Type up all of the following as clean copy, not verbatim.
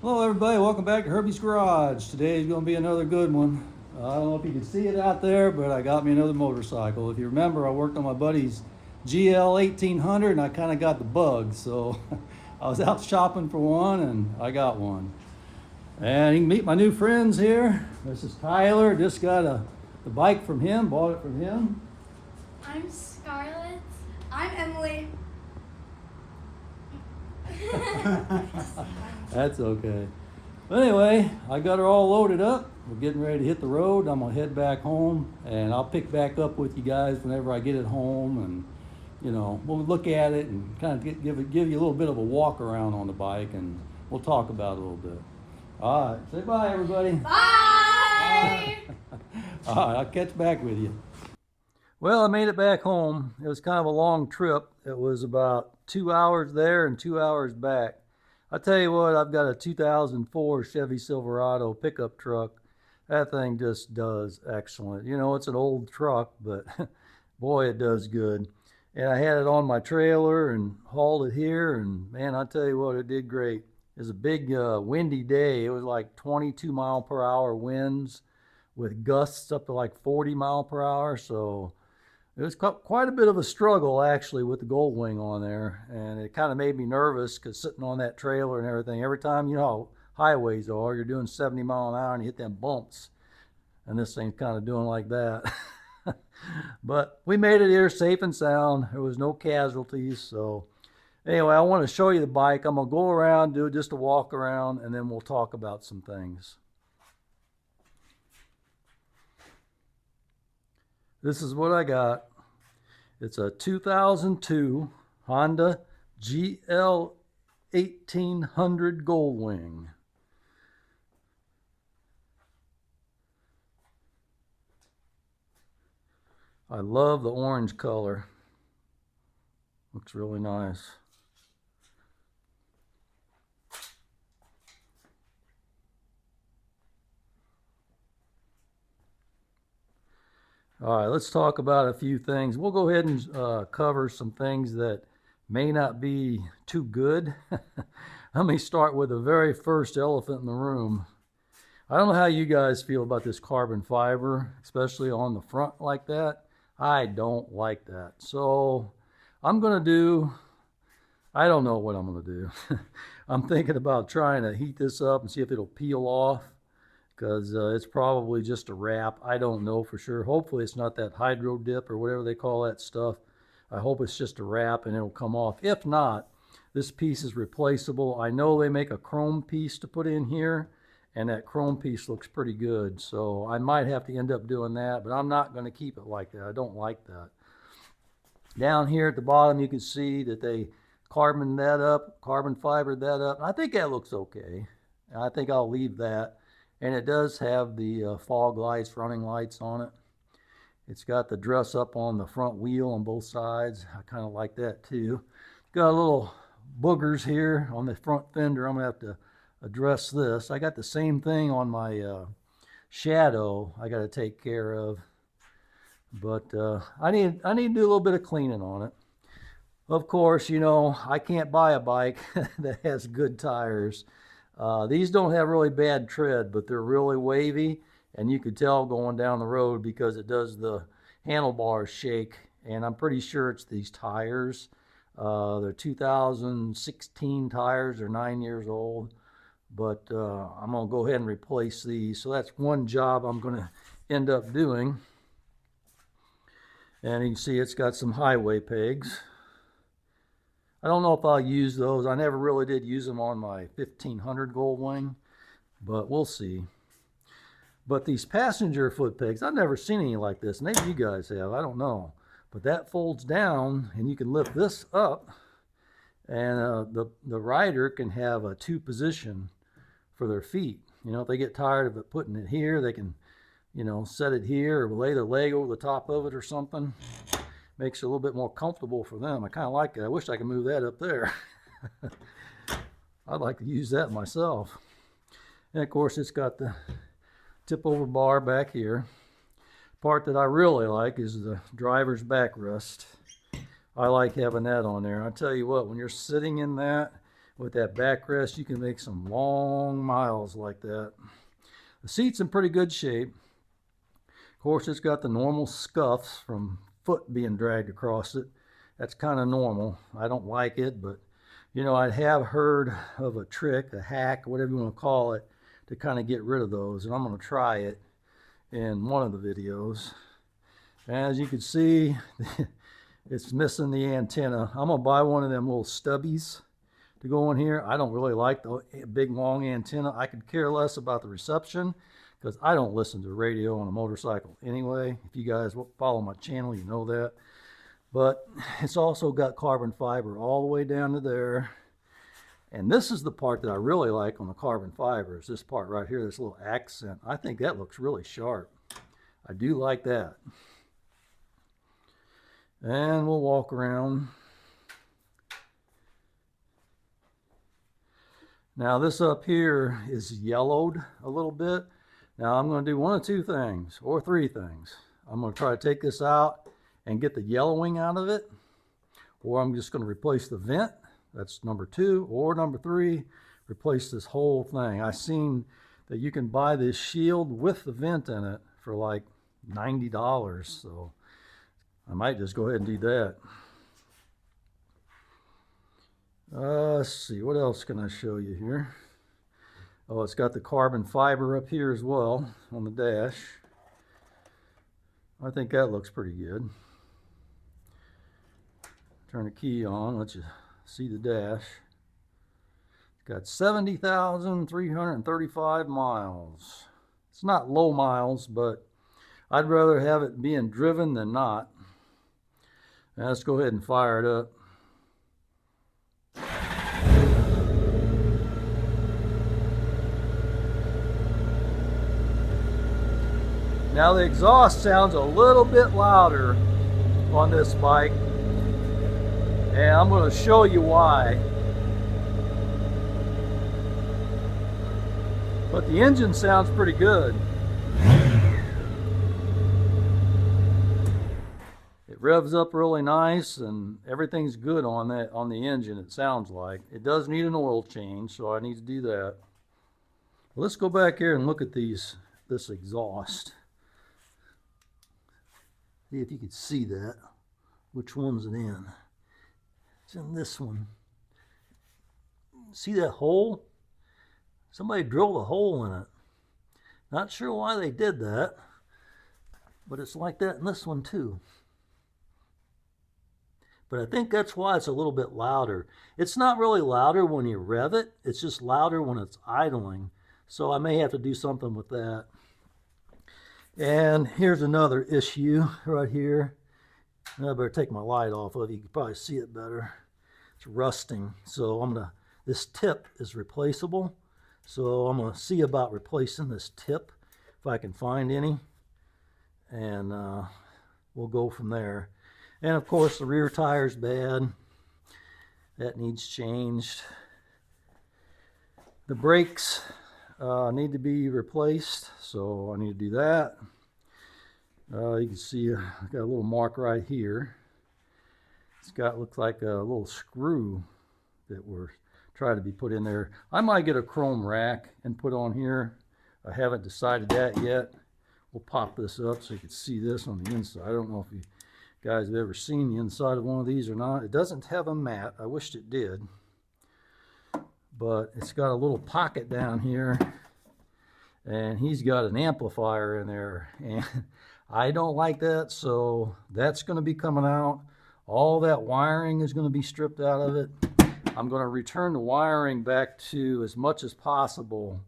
Hello everybody, welcome back to Herbie's Garage. Today is going to be another good one. I don't know if you can see it out there, but I got me another motorcycle. If you remember, I worked on my buddy's GL1800 and I kind of got the bug. So I was out shopping for one and I got one. And you can meet my new friends here. This is Tyler, just got the bike from him, bought it from him. I'm Scarlett. I'm Emily. That's okay. But anyway, I got her all loaded up. We're getting ready to hit the road. I'm gonna head back home, and I'll pick back up with you guys whenever I get it home, and we'll look at it and kind of give you a little bit of a walk around on the bike, and we'll talk about it a little bit. All right, say bye, everybody. Bye. All right, I'll catch back with you. Well, I made it back home. It was kind of a long trip. It was about 2 hours there and 2 hours back. I tell you what, I've got a 2004 Chevy Silverado pickup truck. That thing just does excellent. It's an old truck, but boy, it does good. And I had it on my trailer and hauled it here, and man, I tell you what, it did great. It was a big windy day. It was like 22 mile per hour winds with gusts up to like 40 mile per hour. So it was quite a bit of a struggle actually with the Goldwing on there, and it kind of made me nervous because sitting on that trailer and everything, every time, highways are, you're doing 70 mile an hour and you hit them bumps, and this thing's kind of doing like that. But we made it here safe and sound. There was no casualties. So anyway, I want to show you the bike. I'm gonna go around, do just a walk around, and then we'll talk about some things. This is what I got. It's a 2002 Honda GL1800 Goldwing. I love the orange color. Looks really nice. All right, let's talk about a few things. We'll go ahead and cover some things that may not be too good. Let me start with the very first elephant in the room. I don't know how you guys feel about this carbon fiber, especially on the front like that. I don't like that. So I'm going to do, I don't know what I'm going to do. I'm thinking about trying to heat this up and see if it'll peel off, because it's probably just a wrap. I don't know for sure. Hopefully it's not that hydro dip or whatever they call that stuff. I hope it's just a wrap and it'll come off. If not, this piece is replaceable. I know they make a chrome piece to put in here, and that chrome piece looks pretty good. So I might have to end up doing that, but I'm not going to keep it like that. I don't like that. Down here at the bottom, you can see that they carbon fibered that up. I think that looks okay. I think I'll leave that. And it does have the fog lights, running lights on it. It's got the dress up on the front wheel on both sides. I kind of like that too. Got a little boogers here on the front fender. I'm going to have to address this. I got the same thing on my Shadow I got to take care of. But I need to do a little bit of cleaning on it. Of course, I can't buy a bike that has good tires. These don't have really bad tread, but they're really wavy, and you could tell going down the road because it does the handlebars shake, and I'm pretty sure it's these tires. They're 2016 tires. They're 9 years old, but I'm going to go ahead and replace these. So that's one job I'm going to end up doing. And you can see it's got some highway pegs. I don't know if I'll use those. I never really did use them on my 1500 Goldwing, but we'll see. But these passenger foot pegs, I've never seen any like this. Maybe you guys have, I don't know. But that folds down and you can lift this up, and the rider can have a two position for their feet. If they get tired of it putting it here, they can, set it here or lay their leg over the top of it or something. Makes it a little bit more comfortable for them. I kind of like it. I wish I could move that up there. I'd like to use that myself. And of course, it's got the tip over bar back here. Part that I really like is the driver's backrest. I like having that on there. I tell you what, when you're sitting in that, With that backrest, you can make some long miles like that. The seat's in pretty good shape. Of course, it's got the normal scuffs from foot being dragged across it. That's kind of normal. I don't like it, but you know, I have heard of a trick, a hack, whatever you want to call it, to kind of get rid of those, and I'm going to try it in one of the videos. As you can see, it's missing the antenna. I'm going to buy one of them little stubbies to go in here. I don't really like the big long antenna. I could care less about the reception because I don't listen to radio on a motorcycle anyway. If you guys follow my channel, you know that. But it's also got carbon fiber all the way down to there. And this is the part that I really like on the carbon fibers. This part right here, this little accent. I think that looks really sharp. I do like that. And we'll walk around. Now this up here is yellowed a little bit. Now I'm going to do one of two things, or three things. I'm going to try to take this out and get the yellowing out of it, or I'm just going to replace the vent. That's number two. Or number three, replace this whole thing. I've seen that you can buy this shield with the vent in it for like $90, so I might just go ahead and do that. Let's see, what else can I show you here? Oh, it's got the carbon fiber up here as well on the dash. I think that looks pretty good. Turn the key on, let you see the dash. It's got 70,335 miles. It's not low miles, but I'd rather have it being driven than not. Now let's go ahead and fire it up. Now the exhaust sounds a little bit louder on this bike, and I'm going to show you why. But the engine sounds pretty good. It revs up really nice and everything's good on that, on the engine, it sounds like. It does need an oil change, so I need to do that. Well, let's go back here and look at this exhaust. See if you can see that. Which one's it in? It's in this one. See that hole? Somebody drilled a hole in it. Not sure why they did that, but it's like that in this one too. But I think that's why it's a little bit louder. It's not really louder when you rev it. It's just louder when it's idling. So I may have to do something with that. And here's another issue right here. I better take my light off of it. You can probably see it better. It's rusting. So this tip is replaceable. So I'm gonna see about replacing this tip if I can find any. And we'll go from there. And of course the rear tire's bad. That needs changed. The brakes need to be replaced, so I need to do that. You can see I've got a little mark right here. It's got, looks like a little screw that we're trying to be put in there. I might get a chrome rack and put on here. I haven't decided that yet. We'll pop this up so you can see this on the inside. I don't know if you guys have ever seen the inside of one of these or not. It doesn't have a mat. I wished it did. But it's got a little pocket down here, and he's got an amplifier in there, and I don't like that, so that's going to be coming out. All that wiring is going to be stripped out of it. I'm going to return the wiring back to, as much as possible,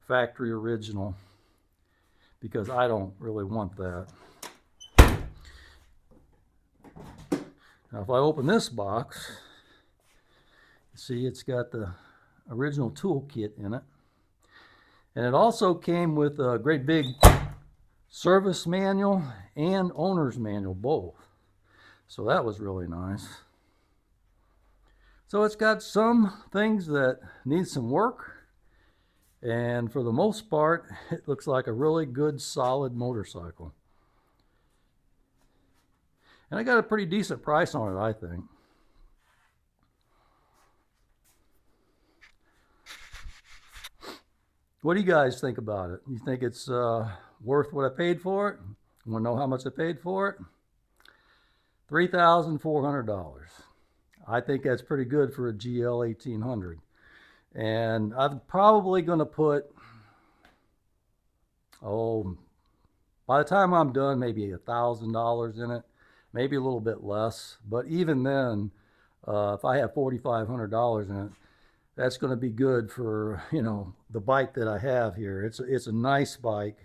factory original, because I don't really want that. Now if I open this box, see it's got the original toolkit in it, and it also came with a great big service manual and owner's manual, both, so that was really nice. So it's got some things that need some work, and for the most part it looks like a really good solid motorcycle, and I got a pretty decent price on it, I think. What do you guys think about it? You think it's worth what I paid for it? You want to know how much I paid for it? $3,400. I think that's pretty good for a GL 1800. And I'm probably going to put, by the time I'm done, maybe $1,000 in it, maybe a little bit less. But even then, if I have $4,500 in it, that's going to be good for, the bike that I have here. It's a nice bike,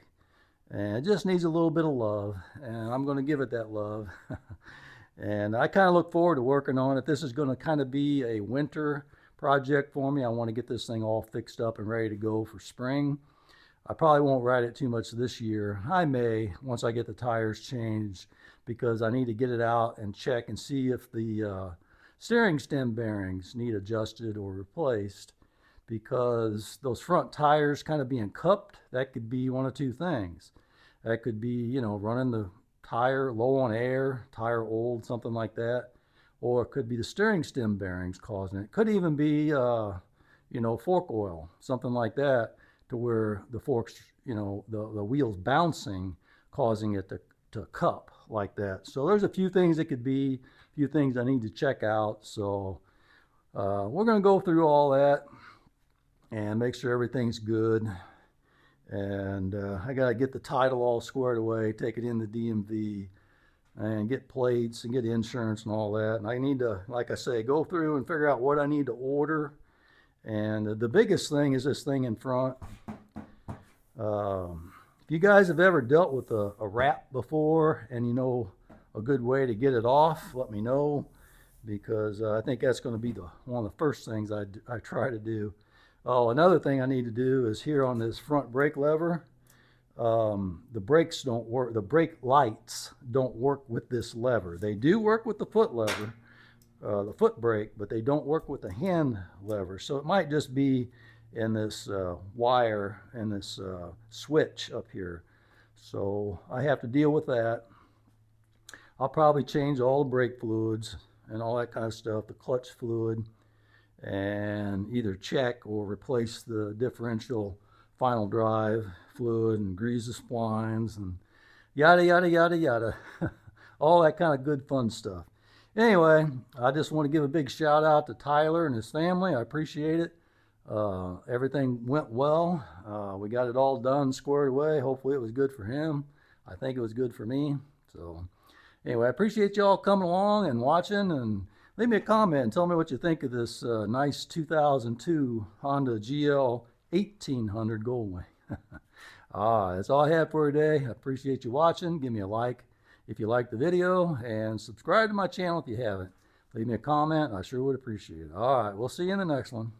and it just needs a little bit of love, and I'm going to give it that love. And I kind of look forward to working on it. This is going to kind of be a winter project for me. I want to get this thing all fixed up and ready to go for spring. I probably won't ride it too much this year. I may, once I get the tires changed, because I need to get it out and check and see if the steering stem bearings need adjusted or replaced, because those front tires kind of being cupped, that could be one of two things. That could be, running the tire low on air, tire old, something like that. Or it could be the steering stem bearings causing it. It could even be, fork oil, something like that, to where the forks, the wheels bouncing, causing it to cup like that. So there's a few things it could be, a few things I need to check out. So we're going to go through all that and make sure everything's good. And I got to get the title all squared away, take it in the DMV, and get plates and get insurance and all that. And I need to, like I say, go through and figure out what I need to order. And the biggest thing is this thing in front. If you guys have ever dealt with a wrap before and you know a good way to get it off, let me know, because I think that's going to be one of the first things I try to do. Oh, another thing I need to do is here on this front brake lever, the brakes don't work. The brake lights don't work with this lever. They do work with the foot lever, the foot brake, but they don't work with the hand lever. So it might just be in this wire and this switch up here. So I have to deal with that. I'll probably change all the brake fluids and all that kind of stuff, the clutch fluid, and either check or replace the differential final drive fluid and grease the splines and yada, yada, yada, yada. All that kind of good fun stuff. Anyway, I just want to give a big shout out to Tyler and his family. I appreciate it. Everything went well. We got it all done, squared away. Hopefully it was good for him. I think it was good for me. So anyway, I appreciate you all coming along and watching, and leave me a comment and tell me what you think of this nice 2002 Honda GL1800 Goldwing. That's all I have for today. I appreciate you watching. Give me a like if you like the video, and subscribe to my channel if you haven't. Leave me a comment. I sure would appreciate it. All right, we'll see you in the next one.